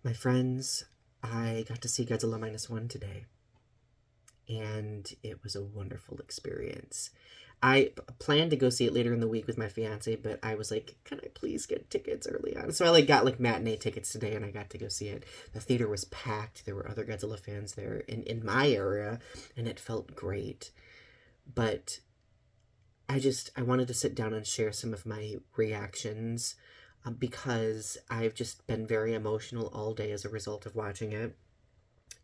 My friends, I got to see Godzilla Minus One today, and it was a wonderful experience. Planned to go see it later in the week with my fiance, but I was like, "Can I please get tickets early on?" So I got matinee tickets today, and I got to go see it. The theater was packed. There were other Godzilla fans there in my area, and it felt great. But I wanted to sit down and share some of my reactions because I've just been very emotional all day as a result of watching it.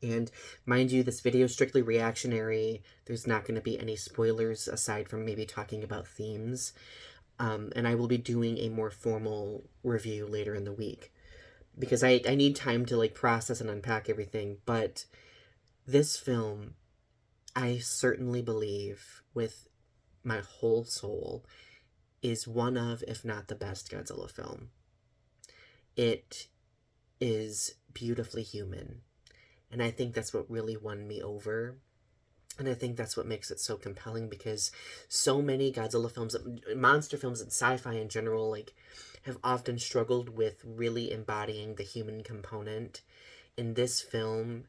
And mind you, this video is strictly reactionary. There's not going to be any spoilers aside from maybe talking about themes. And I will be doing a more formal review later in the week because I need time to process and unpack everything. But this film, I certainly believe with my whole soul, is one of, if not the best Godzilla film. It is beautifully human. And I think that's what really won me over. And I think that's what makes it so compelling because so many Godzilla films, monster films, and sci fi in general, have often struggled with really embodying the human component. In this film,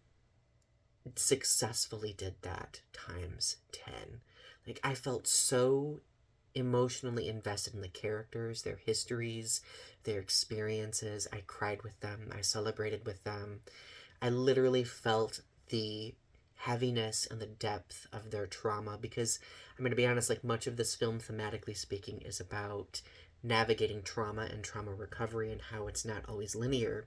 it successfully did that times 10. I felt so emotionally invested in the characters, their histories, their experiences. I cried with them, I celebrated with them. I literally felt the heaviness and the depth of their trauma because I'm going to be honest, much of this film, thematically speaking, is about navigating trauma and trauma recovery and how it's not always linear.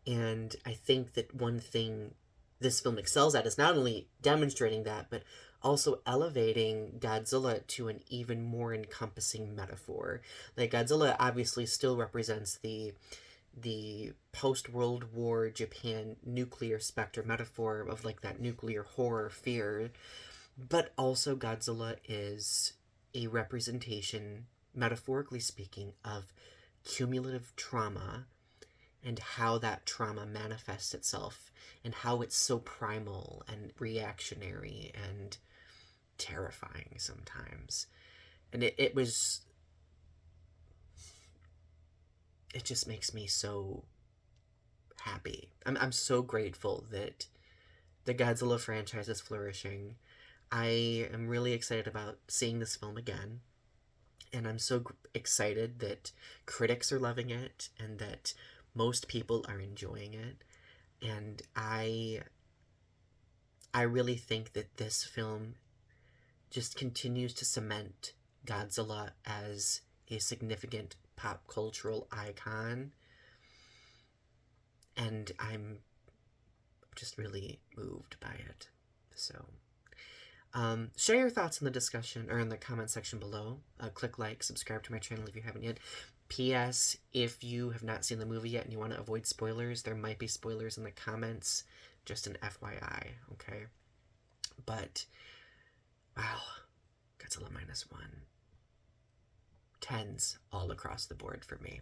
And I think that one thing this film excels at is not only demonstrating that, but also elevating Godzilla to an even more encompassing metaphor. Godzilla obviously still represents the post World War Japan nuclear specter metaphor of that nuclear horror fear, but also Godzilla is a representation, metaphorically speaking, of cumulative trauma and how that trauma manifests itself and how it's so primal and reactionary and terrifying sometimes. And it just makes me so happy. I'm so grateful that the Godzilla franchise is flourishing. I am really excited about seeing this film again. And I'm so excited that critics are loving it and that most people are enjoying it. And I really think that this film just continues to cement Godzilla as a significant pop cultural icon. And I'm just really moved by it. So, share your thoughts in the discussion or in the comment section below. Click like, subscribe to my channel if you haven't yet. P.S. If you have not seen the movie yet and you want to avoid spoilers, there might be spoilers in the comments. Just an FYI, okay? But, wow, Godzilla Minus One. Tens all across the board for me.